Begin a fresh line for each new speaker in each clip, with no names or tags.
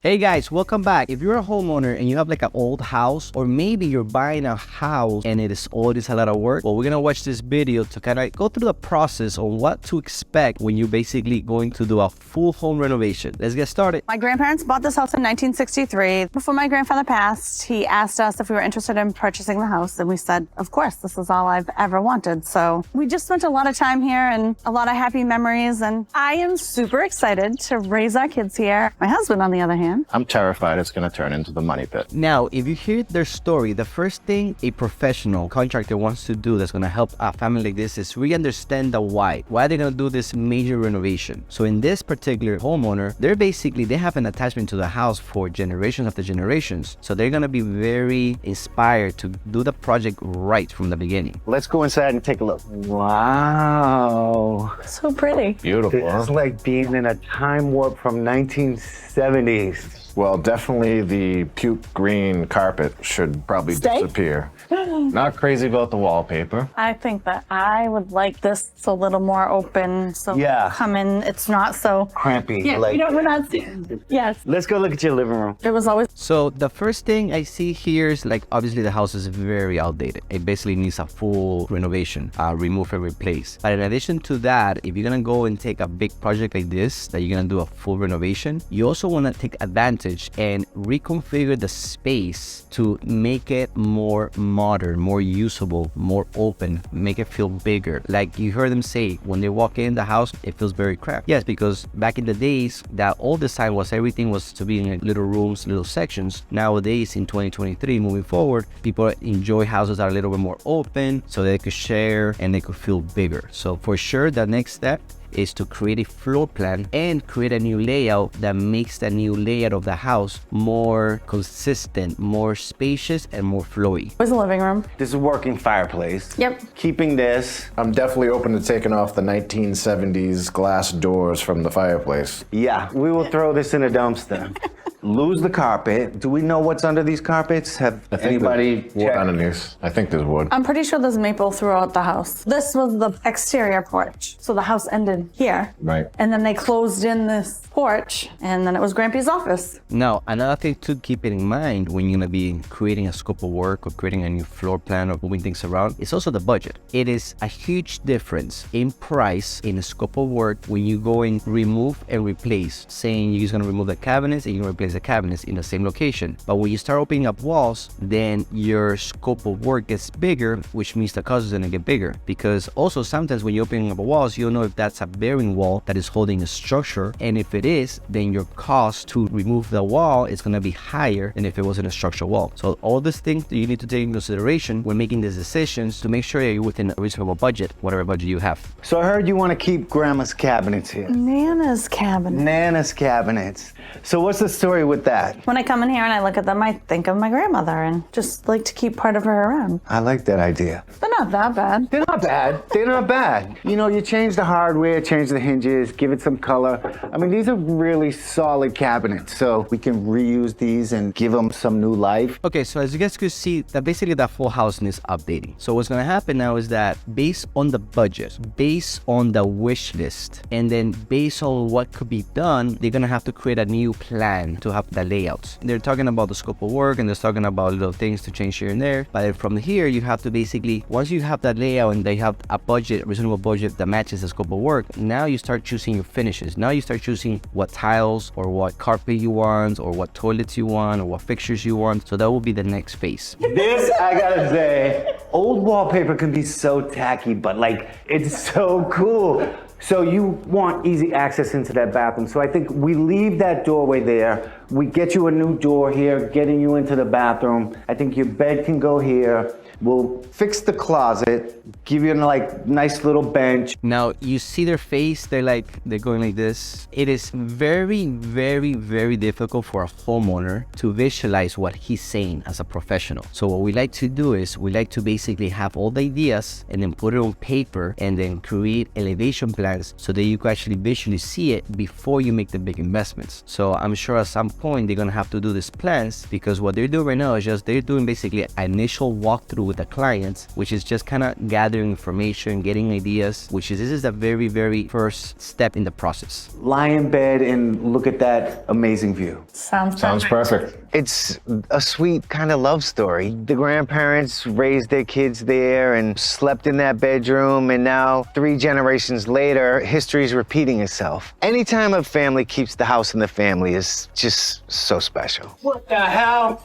Hey guys, welcome back. If you're a homeowner and you have like an old house, or maybe you're buying a house and it is a lot of work, well, we're gonna watch this video to kind of go through the process on what to expect when you're basically going to do a full home renovation. Let's get started.
My grandparents bought this house in 1963. Before my grandfather passed, he asked us if we were interested in purchasing the house, and we said, of course, this is all I've ever wanted. So we just spent a lot of time here and a lot of happy memories, and I am super excited to raise our kids here. My husband, on the other hand,
I'm terrified it's going to turn into the money pit.
Now, if you hear their story, the first thing a professional contractor wants to do that's going to help a family like this is really understand the why they're going to do this major renovation. So in this particular homeowner, they have an attachment to the house for generations after generations. So they're going to be very inspired to do the project right from the beginning.
Let's go inside and take a look. Wow.
so pretty.
Beautiful.
It's like being in a time warp from 1970s.
Well, definitely the puke green carpet should probably
Stay?
disappear. Not crazy about the wallpaper.
I think that I would like this a little more open. So
Yeah.
come in, it's not so
Crampy.
Yeah, we're not seeing. Yes.
Let's go look at your living room.
It was always
So the first thing I see here is like, obviously the house is very outdated. It basically needs a full renovation, remove and replace. But in addition to that, if you're gonna go and take a big project like this, that you're gonna do a full renovation, you also wanna take advantage and reconfigure the space to make it more modern, more usable, more open, make it feel bigger. Like you heard them say, when they walk in the house, it feels very cramped. Yes, because back in the days, that old design was everything was to be in little rooms, little sections. Nowadays, in 2023, moving forward, people enjoy houses that are a little bit more open so they could share and they could feel bigger. So for sure, the next step is to create a floor plan and create a new layout that makes the new layout of the house more consistent, more spacious, and more flowy.
a living room.
This is a working fireplace.
Yep.
Keeping this.
I'm definitely open to taking off the 1970s glass doors from the fireplace.
Yeah, we will throw this in a dumpster. Lose the carpet. Do we know what's under these carpets? Have
I think
anybody
there's wood
checked?
underneath. I think there's wood.
I'm pretty sure there's maple throughout the house. This was the exterior porch. So the house ended here.
Right.
And then they closed in this porch, and then it was Grampy's office.
Now, another thing to keep in mind when you're gonna be creating a scope of work or creating a new floor plan or moving things around, is also the budget. It is a huge difference in price in the scope of work when you go and remove and replace. Saying you're just gonna remove the cabinets and you're gonna replace the cabinets in the same location. But when you start opening up walls, then your scope of work gets bigger, which means the cost is gonna get bigger. Because also sometimes when you're opening up walls, you don't know if that's a bearing wall that is holding a structure, and if it is, then your cost to remove the wall is going to be higher than if it wasn't a structural wall. So all these things that you need to take into consideration when making these decisions to make sure that you're within a reasonable budget, whatever budget you have.
So I heard you want to keep Grandma's cabinets here.
Nana's cabinet.
Nana's cabinets. So what's the story with that?
When I come in here and I look at them, I think of my grandmother and just like to keep part of her around.
I like that idea.
They're not that bad.
They're not bad. They're not bad. You know, you change the hardware, change the hinges, give it some color. I mean, these are really solid cabinets, so we can reuse these and give them some new life.
Okay, so as you guys could see, that basically that full house needs updating. So what's gonna happen now is that based on the budget, based on the wish list, and then based on what could be done, they're gonna have to create a new plan to have the layouts. They're talking about the scope of work and they're talking about little things to change here and there. But from here, you have to basically, once you have that layout and they have a budget, a reasonable budget that matches the scope of work, now you start choosing your finishes. Now you start choosing what tiles or what carpet you want or what toilets you want or what fixtures you want. So that will be the next phase.
This, I gotta say, old wallpaper can be so tacky, but like, it's so cool. So you want easy access into that bathroom. So I think we leave that doorway there. We get you a new door here, getting you into the bathroom. I think your bed can go here. We'll fix the closet, give you like nice little bench.
Now you see their face, they're going like this. It is very, very, very difficult for a homeowner to visualize what he's saying as a professional. So what we like to do is we like to basically have all the ideas and then put it on paper and then create elevation plans so that you can actually visually see it before you make the big investments. So I'm sure at some point, they're gonna have to do these plans, because what they're doing right now is just they're doing basically an initial walkthrough with the clients, which is just kind of gathering information, getting ideas, which is this is the very, very first step in the process.
Lie in bed and look at that amazing view.
Sounds perfect.
It's a sweet kind of love story. The grandparents raised their kids there and slept in that bedroom, and now 3 generations later, history's repeating itself. Anytime a family keeps the house in the family is just so special.
What the hell?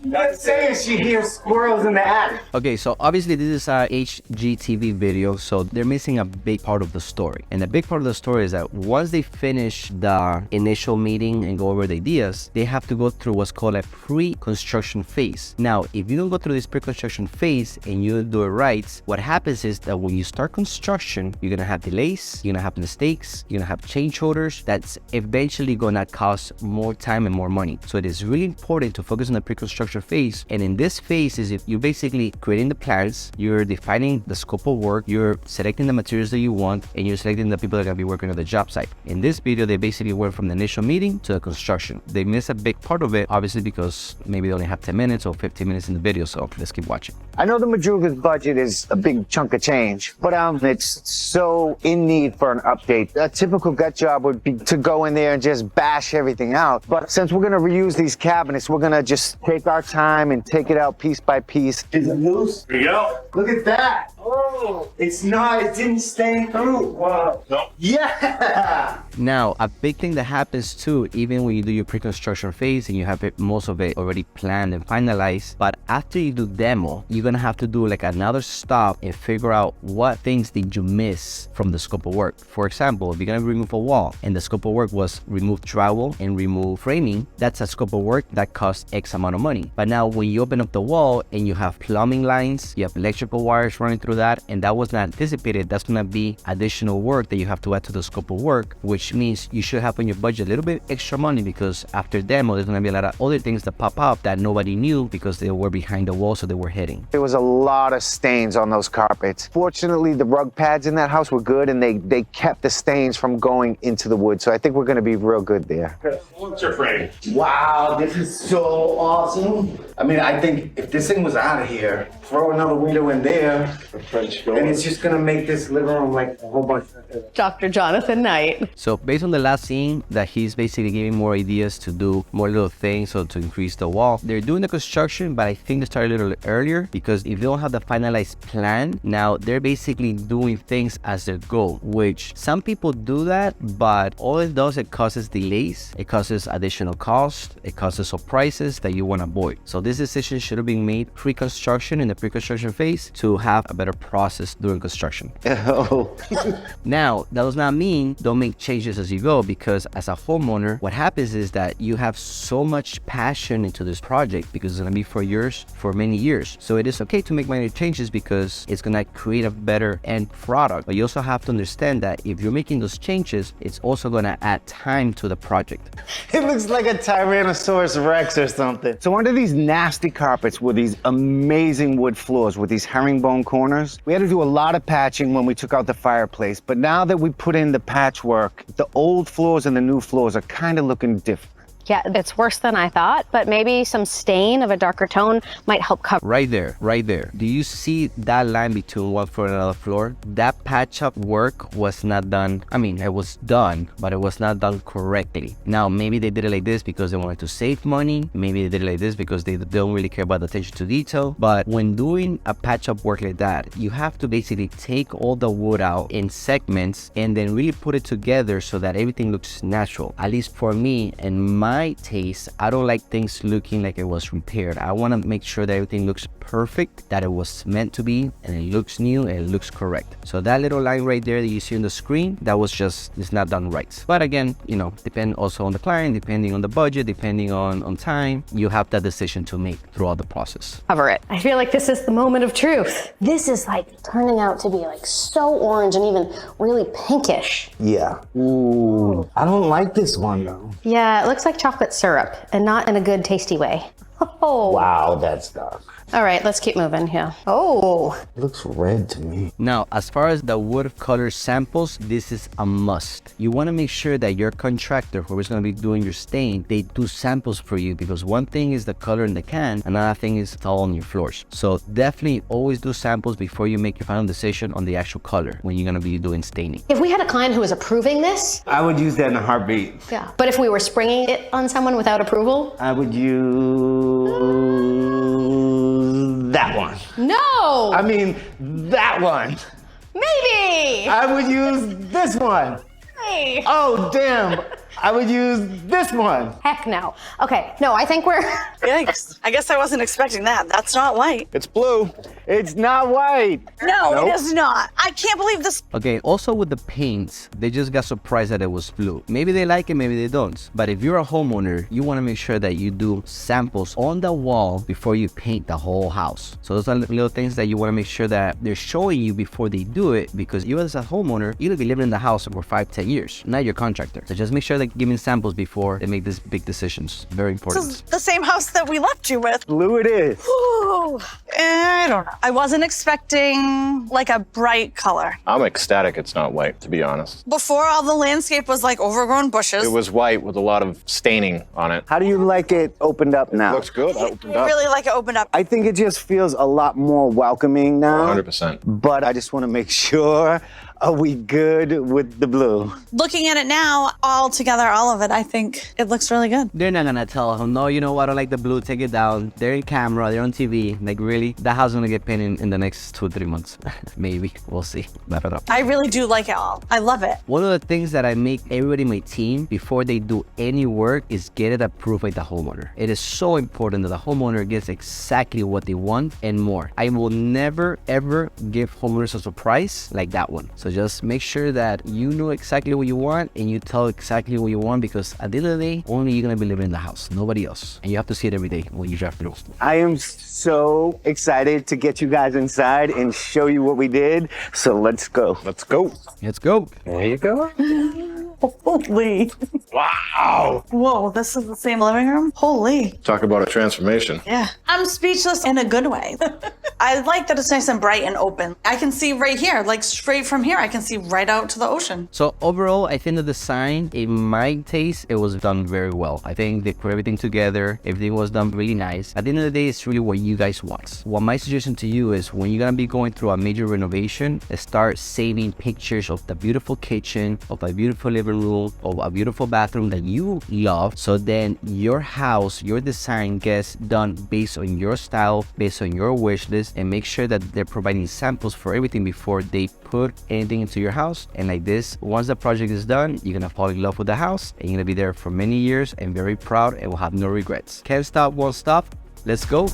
That's saying she hears squirrels in the attic.
Okay, so obviously this is a Hgtv video, so they're missing a big part of the story. And the big part of the story is that once they finish the initial meeting and go over the ideas, they have to go through what's called a pre-construction phase. Now, if you don't go through this pre-construction phase and you do it right, what happens is that when you start construction, you're gonna have delays, you're gonna have mistakes, you're gonna have change orders that's eventually gonna cost more time and more money. So it is really important to focus on the pre-construction phase. And in this phase is if you're basically creating the plans, you're defining the scope of work, you're selecting the materials that you want, and you're selecting the people that are gonna be working on the job site. In this video, they basically went from the initial meeting to the construction. They miss a big part of it, obviously, because maybe they only have 10 minutes or 15 minutes in the video, so let's keep watching.
I know the Madruga's budget is a big chunk of change, but it's so in need for an update. A typical gut job would be to go in there and just bash everything out. But since we're gonna reuse these cabinets, we're gonna just take our time and take it out piece by piece.
Is it loose?
Here you go.
Look at that. Oh, it's not, it didn't stay through. Wow.
No.
Yeah.
Now, a big thing that happens too, even when you do your pre-construction phase and you have most of it already planned and finalized, but after you do demo, you're gonna have to do like another stop and figure out what things did you miss from the scope of work. For example, if you're gonna remove a wall and the scope of work was remove drywall and remove framing, that's a scope of work that costs X amount of money. But now when you open up the wall and you have plumbing lines, you have electrical wires running through that, and that was not anticipated, that's gonna be additional work that you have to add to the scope of work, which means you should have on your budget a little bit extra money, because after demo, there's gonna be a lot of other things that pop up that nobody knew because they were behind the wall, so they were hitting.
There was a lot of stains on those carpets. Fortunately, the rug pads in that house were good, and they kept the stains from going into the wood, so I think we're gonna be real good there.
What's your frame?
Wow, this is so awesome. I mean, I think if this thing was out of here, throw another window in there, and it's just gonna make this living room like a whole bunch of...
Dr. Jonathan Knight.
So based on the last scene, that he's basically giving more ideas to do more little things, so to increase the wall. They're doing the construction, but I think they started a little earlier, because if they don't have the finalized plan, now they're basically doing things as they go, which some people do that, but all it does, it causes delays, it causes additional cost, it causes surprises that you want to avoid. So this decision should have been made pre-construction, in the pre-construction phase, to have a better process during construction.
Oh.
Now, that does not mean don't make changes as you go, because as a homeowner, what happens is that you have so much passion into this project, because it's gonna be for yours for many years. So it is okay to make minor changes, because it's gonna create a better end product. But you also have to understand that if you're making those changes, it's also gonna add time to the project.
It looks like a Tyrannosaurus Rex or something. So under these nasty carpets were these amazing wood floors with these herringbone corners. We had to do a lot of patching when we took out the fireplace, but now that we put in the patchwork, the old floors and the new floors are kind of looking different.
Yeah, it's worse than I thought, but maybe some stain of a darker tone might help cover.
Right there, right there. Do you see that line between one floor and another floor? That patch up work was not done. I mean, it was done, but it was not done correctly. Now, maybe they did it like this because they wanted to save money. Maybe they did it like this because they don't really care about the attention to detail. But when doing a patch up work like that, you have to basically take all the wood out in segments and then really put it together so that everything looks natural. At least for me and my taste, I don't like things looking like it was repaired. I want to make sure that everything looks perfect, that it was meant to be, and it looks new and it looks correct. So that little line right there that you see on the screen, that was just, it's not done right. But again, you know, depend also on the client, depending on the budget, depending on time, you have that decision to make throughout the process.
Cover it. I feel like this is the moment of truth.
This is like turning out to be like so orange and even really pinkish.
Yeah. Ooh, I don't like this one though.
Yeah, it looks like chocolate syrup and not in a good tasty way. Oh.
Wow, that's dark.
All right, let's keep moving here. Oh,
It looks red to me.
Now, as far as the wood color samples, this is a must. You want to make sure that your contractor, whoever's going to be doing your stain, they do samples for you, because one thing is the color in the can, another thing is it's all on your floors. So definitely always do samples before you make your final decision on the actual color when you're going to be doing staining.
if we had a client who was approving this,
I would use that in a heartbeat.
yeah. But if we were springing it on someone without approval,
I would use that one.
no,
I mean, that one.
maybe.
I would use this one.
Hey.
Oh, damn. I would use this one.
Heck no. Okay, no, I think we're.
Yikes. I guess I wasn't expecting that. That's not white.
It's blue.
It's not white.
No,
Nope.
it is not. I can't believe this.
Okay, also with the paints, they just got surprised that it was blue. Maybe they like it, maybe they don't. But if you're a homeowner, you want to make sure that you do samples on the wall before you paint the whole house. So those are little things that you want to make sure that they're showing you before they do it, because you as a homeowner, you're gonna be living in the house for 5-10 years, not your contractor. So just make sure that giving samples before they make these big decisions. Very
This
important.
is the same house that we left you with.
Blue it is.
Ooh, I don't know. I wasn't expecting like a bright color.
I'm ecstatic it's not white, to be honest.
Before, all the landscape was like overgrown bushes.
It was white with a lot of staining on it.
How do you like it opened up now?
Looks good. I opened up.
Really like it opened up.
I think it just feels a lot more welcoming now.
100%.
But I just want to make sure, are we good with the blue?
Looking at it now, all together, all of it, I think it looks really good.
They're not gonna tell them, no, you know what, I don't like the blue, take it down. They're in camera, they're on TV. Like, really? That house is gonna get painted in the next 2-3 months. Maybe. We'll see. I don't know.
I really do like it all. I love it.
One of the things that I make everybody in my team before they do any work is get it approved by the homeowner. It is so important that the homeowner gets exactly what they want and more. I will never ever give homeowners a surprise like that one. So just make sure that you know exactly what you want and you tell exactly what you want, because at the end of the day, only you're gonna be living in the house, nobody else. And you have to see it every day when you drive through.
I am so excited to get you guys inside and show you what we did. So let's go.
Let's go.
Let's go.
There you go.
Holy.
Wow.
Whoa, this is the same living room? Holy.
Talk about a transformation.
Yeah. I'm speechless in a good way. I like that it's nice and bright and open. I can see right here, like straight from here, I can see right out to the ocean.
So overall, I think the design, in my taste, it was done very well. I think they put everything together. Everything was done really nice. At the end of the day, it's really what you guys want. What my suggestion to you is, when you're gonna be going through a major renovation, start saving pictures of the beautiful kitchen, of a beautiful living room, of a beautiful bathroom that you love. So then your house, your design gets done based on your style, based on your wish list, and make sure that they're providing samples for everything before they put anything into your house. And like this, once the project is done, you're gonna fall in love with the house and you're gonna be there for many years and very proud and will have no regrets. Can't stop, won't stop. Let's go.